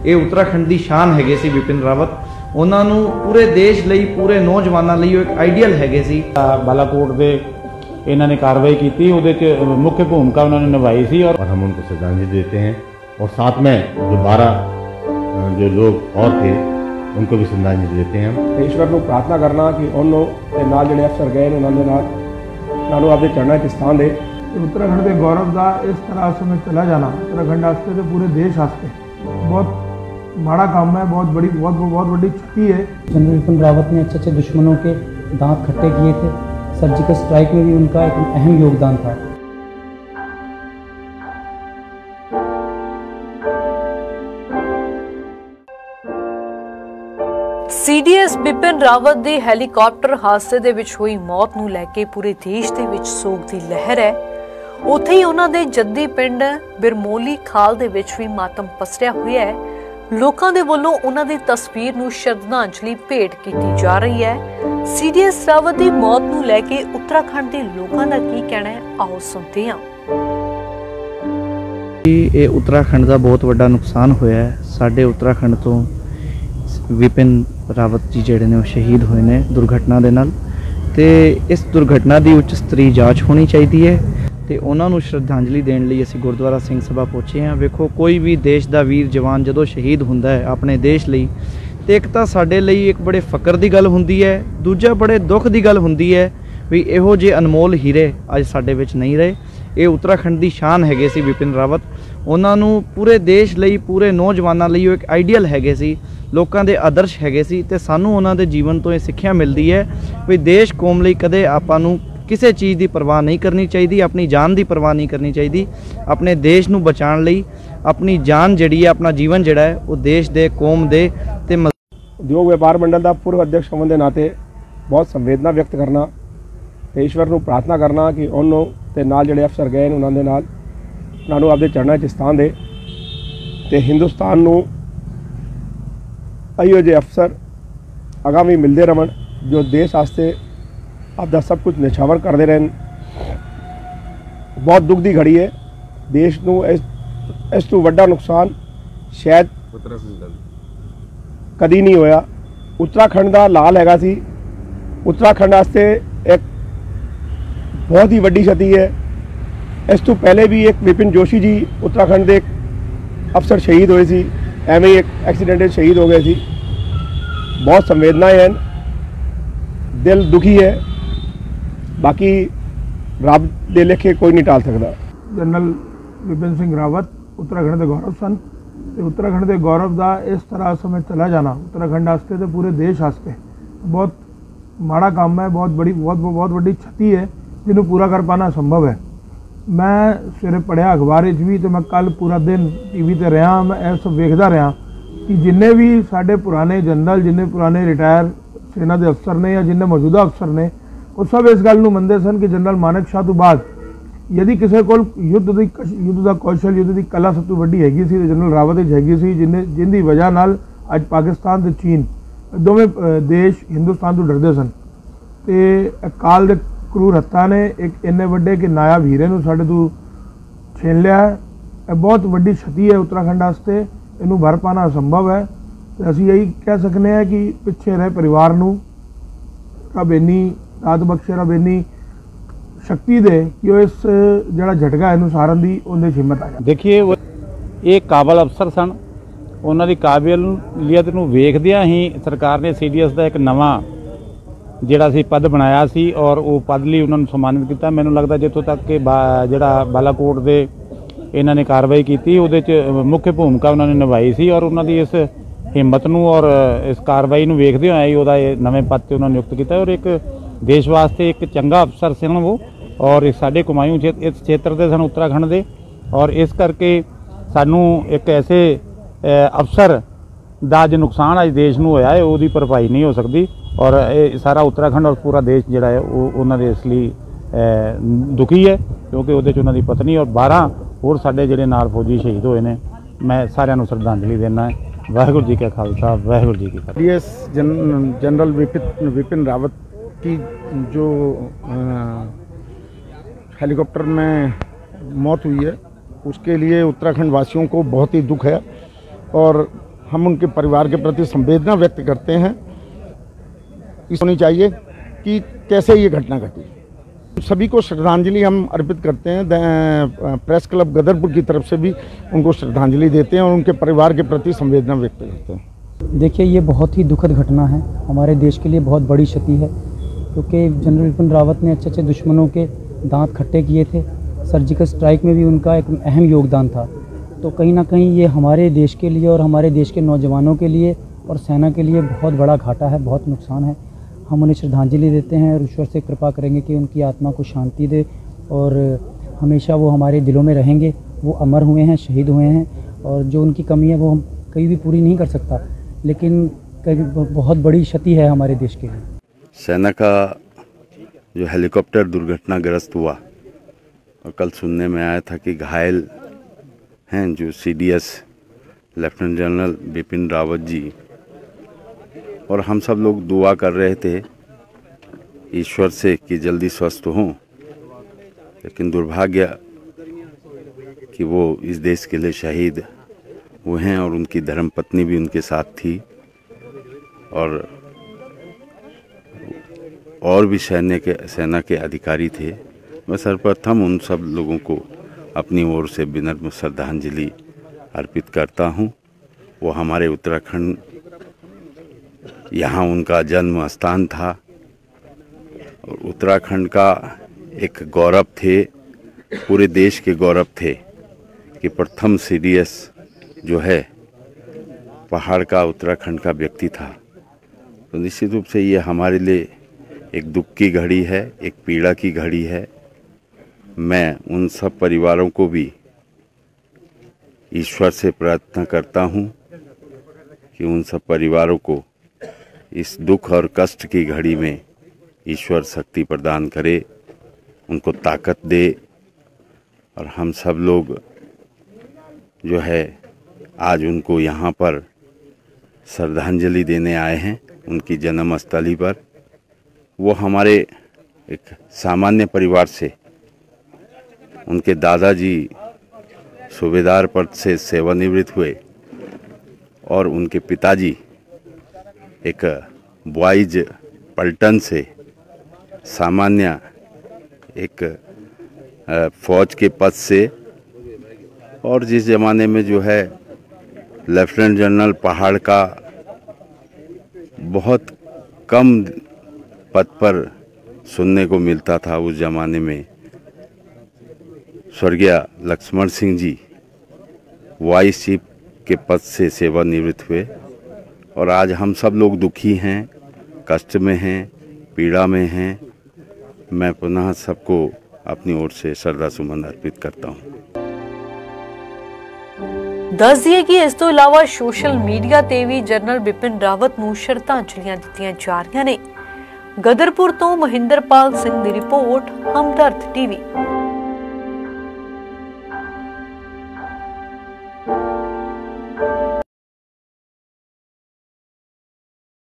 ये उत्तराखंड की शान हैगे सी विपिन रावत। उन्होंने पूरे देश ਲਈ पूरे नौजवानों ਲਈ एक आइडियल हैगे सी। बालाकोट दे इन्होंने कार्रवाई की, उहदे च मुख्य भूमिका उन्होंने निभाई सी और हम उनको श्रद्धांजलि देते हैं और साथ में जो 12 जो लोग और थे उनको भी श्रद्धांजलि देते हैं। हम ईश्वर को प्रार्थना करना कि उन्होंने नाल जिहड़े अफसर गए उन्होंने आपके चरणों च स्थान दे। उत्तराखंड के गौरव का इस तरह समय चला जाना उत्तराखंड वास्ते तो पूरे देश वास्ते बहुत माड़ा काम है, बहुत बड़ी क्षति है। जनरल विपिन रावत ने अच्छे दुश्मनों के दांत खट्टे किए थे। सर्जिकल स्ट्राइक में भी उनका एक अहम योगदान था। सीडीएस बिपिन रावत ਦੀ ਹੈਲੀਕਾਪਟਰ ਹਾਦਸੇ ਦੇ ਵਿੱਚ ਹੋਈ ਮੌਤ ਨੂੰ ਲੈ ਕੇ ਪੂਰੇ ਦੇਸ਼ ਦੇ ਵਿੱਚ ਸੋਗ ਦੀ ਲਹਿਰ ਹੈ। ਉੱਥੇ ਹੀ ਉਹਨਾਂ ਦੇ ਜੱਦੀ ਪਿੰਡ ਬਿਰਮੋਲੀ ਖਾਲ ਦੇ ਵਿੱਚ ਵੀ ਮਾਤਮ ਪਸਰਿਆ ਹੋਇਆ ਹੈ। ਲੋਕਾਂ ਦੇ ਵੱਲੋਂ ਉਹਨਾਂ ਦੀ ਤਸਵੀਰ ਨੂੰ ਸ਼ਰਧਾਂਜਲੀ ਭੇਟ ਕੀਤੀ ਜਾ ਰਹੀ ਹੈ। सीडीएस ਰਾਵਤ ਦੀ ਮੌਤ ਨੂੰ ਲੈ ਕੇ ਉੱਤਰਾਖੰਡ ਦੇ ਲੋਕਾਂ ਦਾ ਕੀ ਕਹਿਣਾ ਹੈ, ਆਓ ਸੁਣਦੇ ਹਾਂ। ਇਹ उत्तराखंड ਦਾ ਬਹੁਤ ਵੱਡਾ ਨੁਕਸਾਨ ਹੋਇਆ ਹੈ। ਸਾਡੇ उत्तराखंड ਤੋਂ विपिन रावत जी ਜਿਹੜੇ ਨੇ ਉਹ ਸ਼ਹੀਦ ਹੋਏ ਨੇ ਦੁਰਘਟਨਾ ਦੇ ਨਾਲ, ਤੇ ਇਸ ਦੁਰਘਟਨਾ ਦੀ ਉੱਚ ਸਤਰੀ ਜਾਂਚ ਹੋਣੀ ਚਾਹੀਦੀ ਹੈ ਤੇ ਉਹਨਾਂ ਨੂੰ ਸ਼ਰਧਾਂਜਲੀ ਦੇਣ ਲਈ ਅਸੀਂ ਗੁਰਦੁਆਰਾ ਸਿੰਘ ਸਭਾ ਪਹੁੰਚੇ ਹਾਂ। ਵੇਖੋ ਕੋਈ ਵੀ ਦੇਸ਼ ਦਾ ਵੀਰ ਜਵਾਨ ਜਦੋਂ ਸ਼ਹੀਦ ਹੁੰਦਾ ਹੈ ਆਪਣੇ ਦੇਸ਼ ਲਈ, ਤੇ ਇੱਕ ਤਾਂ ਸਾਡੇ ਲਈ ਇੱਕ ਬੜੇ ਫਕਰ ਦੀ ਗੱਲ ਹੁੰਦੀ ਹੈ, ਦੂਜਾ ਬੜੇ ਦੁੱਖ ਦੀ ਗੱਲ ਹੁੰਦੀ ਹੈ ਵੀ ਇਹੋ ਜਿਹੇ ਅਨਮੋਲ ਹੀਰੇ ਅੱਜ ਸਾਡੇ ਵਿੱਚ ਨਹੀਂ ਰਹੇ। ਇਹ उत्तराखंड ਦੀ ਸ਼ਾਨ ਹੈਗੇ ਸੀ ਵਿਪਿਨ ਰਾਵਤ। ਉਹਨਾਂ ਨੂੰ ਪੂਰੇ ਦੇਸ਼ ਲਈ ਪੂਰੇ ਨੌਜਵਾਨਾਂ ਲਈ ਇੱਕ ਆਈਡੀਅਲ ਹੈਗੇ ਸੀ, ਲੋਕਾਂ ਦੇ ਆਦਰਸ਼ ਹੈਗੇ ਸੀ, ਤੇ ਸਾਨੂੰ ਉਹਨਾਂ ਦੇ ਜੀਵਨ ਤੋਂ ਇਹ ਸਿੱਖਿਆ ਮਿਲਦੀ ਹੈ ਵੀ ਦੇਸ਼ ਕੌਮ ਲਈ ਕਦੇ ਆਪਾਂ ਨੂੰ ਕਿਸੇ ਚੀਜ਼ ਦੀ ਪਰਵਾਹ ਨਹੀਂ ਕਰਨੀ ਚਾਹੀਦੀ, ਆਪਣੀ ਜਾਨ ਦੀ ਪਰਵਾਹ ਨਹੀਂ ਕਰਨੀ ਚਾਹੀਦੀ। ਆਪਣੇ ਦੇਸ਼ ਨੂੰ ਬਚਾਉਣ ਲਈ ਆਪਣੀ ਜਾਨ ਜਿਹੜੀ ਹੈ, ਆਪਣਾ ਜੀਵਨ ਜਿਹੜਾ ਹੈ ਉਹ ਦੇਸ਼ ਦੇ ਕੌਮ ਦੇ ਤੇ उद्योग व्यापार मंडल का पूर्व अध्यक्ष होने के नाते बहुत संवेदना व्यक्त करना, ईश्वर को प्रार्थना करना कि उन्होंने नाल जिहड़े अफसर गए उन्होंने आपके चरणों च स्थान दे ते हिंदुस्तान नूं इहो जे अफसर आगामी मिलते रहन जो देश वास्ते आपका सब कुछ निछावर करते रहन। बहुत दुख की घड़ी है। देश नूं इस तो वड्डा नुकसान शायद कदी नहीं होया। उत्तराखंड का लाल हैगा सी। उत्तराखंड वास्ते एक बहुत ही वड्डी क्षति है। इस तो पहले भी एक विपिन जोशी जी उत्तराखंड के एक अफसर शहीद हुए सी, एवं ही एक एक्सीडेंट शहीद हो गए सी। बहुत संवेदनाएं हैं, दिल दुखी है। बाकी रब दे लेखे कोई नहीं टाल सकता। जनरल विपिन सिंह रावत उत्तराखंड के गौरव सन। उत्तराखंड के गौरव का इस तरह समय चला जाना उत्तराखंड वास्ते तो पूरे देश वास्ते बहुत माड़ा काम है, बहुत बड़ी क्षति है जिन्होंने पूरा कर पाना संभव है। मैं सवेरे पढ़िया अखबार भी, तो मैं कल पूरा दिन टीवी ते रहा, मैं यह सब वेखदा रहा कि जिन्ने भी साढ़े पुराने जनरल, जिन्ने पुराने रिटायर सेना के अफसर ने या जिन्ने मौजूदा अफसर ने, वो सब इस गल नूं मनदे सन कि जनरल मानेक शाह तो बाद यदि किसी को युद्ध का कौशल, युद्ध की कला सब तो वड्डी हैगी सी, जनरल रावत हैगी सी, जिंदी वजह नाल अज पाकिस्तान ते चीन दोवें देश हिंदुस्तान तो डरदे सन। ते काल दे क्रूर हत्था ने एक इन्ने वड्डे कि नायाब हीरे नूं साडे तो छीन लिया है। यह बहुत वड्डी क्षति है उत्तराखंड वास्ते, इनू भर पाना असंभव है। तो असीं यही कह सकते हैं कि पिछे रहे परिवार नूं रब इन्नी दात बख्शे, रब इन्नी शक्ति दे कि वो इस जड़ा झटका इनू सारन दी उन्हें हिम्मत आ जाए। देखिए वो ये काबल अफसर सन, उन्होंने काबिलियत नूं वेखदियां ही सरकार ने सीडीएस का एक नवा जिहड़ा सी पद बनाया सी और वो पद लई उन्होंने सम्मानित किया। मैनूं लगदा जिੱਥੋਂ तक कि जिहड़ा बालाकोट दे इन्हां ने कार्रवाई की उहदे च मुख्य भूमिका उन्होंने निभाई सी और उन्हां दी इस हिम्मत नूं और इस कार्रवाई नूं वेखदे होए ही उहदा नवें पद ते उन्होंने नियुक्त किया और एक देश वास्ते एक चंगा अफसर सन वो और साढ़े कुमायूं इस क्षेत्र के सन उत्तराखंड के और इस करके सानू एक ऐसे अफसर का जो नुकसान अज देश में होया है उसकी भरपाई नहीं हो सकती और ये सारा उत्तराखंड और पूरा देश जिहड़ा है वो उन्होंने इसलिए दुखी है क्योंकि उहदे च उन्हां दी पत्नी और 12 होर साडे जिहड़े नाल फौजी शहीद होए ने। मैं सारिआं नूं श्रद्धांजलि देना है। वाहिगुरू जी का खालसा, वाहिगुरू जी की फतेह। सीडीएस जनरल विपिन रावत की जो हेलीकॉप्टर में मौत हुई है उसके लिए उत्तराखंड वासियों को बहुत ही दुख है और हम उनके परिवार के प्रति संवेदना व्यक्त करते हैं। इस होनी चाहिए कि कैसे ये घटना घटी। सभी को श्रद्धांजलि हम अर्पित करते हैं। प्रेस क्लब गदरपुर की तरफ से भी उनको श्रद्धांजलि देते हैं और उनके परिवार के प्रति संवेदना व्यक्त करते हैं। देखिए, ये बहुत ही दुखद घटना है, हमारे देश के लिए बहुत बड़ी क्षति है, क्योंकि जनरल बिपिन रावत ने अच्छे दुश्मनों के दांत खट्टे किए थे। सर्जिकल स्ट्राइक में भी उनका एक अहम योगदान था। तो कहीं ना कहीं ये हमारे देश के लिए और हमारे देश के नौजवानों के लिए और सेना के लिए बहुत बड़ा घाटा है, बहुत नुकसान है। हम उन्हें श्रद्धांजलि देते हैं और ईश्वर से कृपा करेंगे कि उनकी आत्मा को शांति दे और हमेशा वो हमारे दिलों में रहेंगे। वो अमर हुए हैं, शहीद हुए हैं, और जो उनकी कमी है वो हम कभी भी पूरी नहीं कर सकता, लेकिन बहुत बड़ी क्षति है हमारे देश के लिए। सेना का जो हेलीकॉप्टर दुर्घटनाग्रस्त हुआ और कल सुनने में आया था कि घायल हैं जो CDS lieutenant general Bipin Rawat ji, और हम सब लोग दुआ कर रहे थे ईश्वर से कि जल्दी स्वस्थ हों, लेकिन दुर्भाग्य कि वो इस देश के लिए शहीद हुए हैं और उनकी धर्मपत्नी भी उनके साथ थी, और भी सेना के अधिकारी थे। मैं सर्वप्रथम उन सब लोगों को अपनी ओर से विनम्र श्रद्धांजलि अर्पित करता हूं। वो हमारे उत्तराखंड, यहाँ उनका जन्म स्थान था और उत्तराखंड का एक गौरव थे, पूरे देश के गौरव थे कि प्रथम CDS जो है पहाड़ का उत्तराखंड का व्यक्ति था। तो निश्चित रूप से ये हमारे लिए एक दुख की घड़ी है, एक पीड़ा की घड़ी है। मैं उन सब परिवारों को भी ईश्वर से प्रार्थना करता हूँ कि उन सब परिवारों को इस दुख और कष्ट की घड़ी में ईश्वर शक्ति प्रदान करे, उनको ताकत दे। और हम सब लोग जो है आज उनको यहाँ पर श्रद्धांजलि देने आए हैं उनकी जन्मस्थली पर। वो हमारे एक सामान्य परिवार से, उनके दादाजी सूबेदार पद से सेवानिवृत्त हुए और उनके पिताजी एक बॉयज पलटन से सामान्य एक फौज के पद से, और जिस ज़माने में जो है लेफ्टिनेंट जनरल पहाड़ का बहुत कम पद पर सुनने को मिलता था, उस ज़माने में स्वर्गीय लक्ष्मण सिंह जी वाइस चीफ के पद से सेवानिवृत्त हुए। और आज हम सब लोग दुखी हैं, कष्ट में हैं, पीड़ा में हैं। मैं पुनः सबको अपनी ओर से श्रद्धा सुमन अर्पित करता हूँ। दस दिए कि इस तो इलावा सोशल मीडिया ते भी जनरल बिपिन रावत नूं श्रद्धांजलियां दित्तियां जा रहीआं ने। गदरपुर तो महिंदरपाल सिंह दी रिपोर्ट, हमदर्द TV।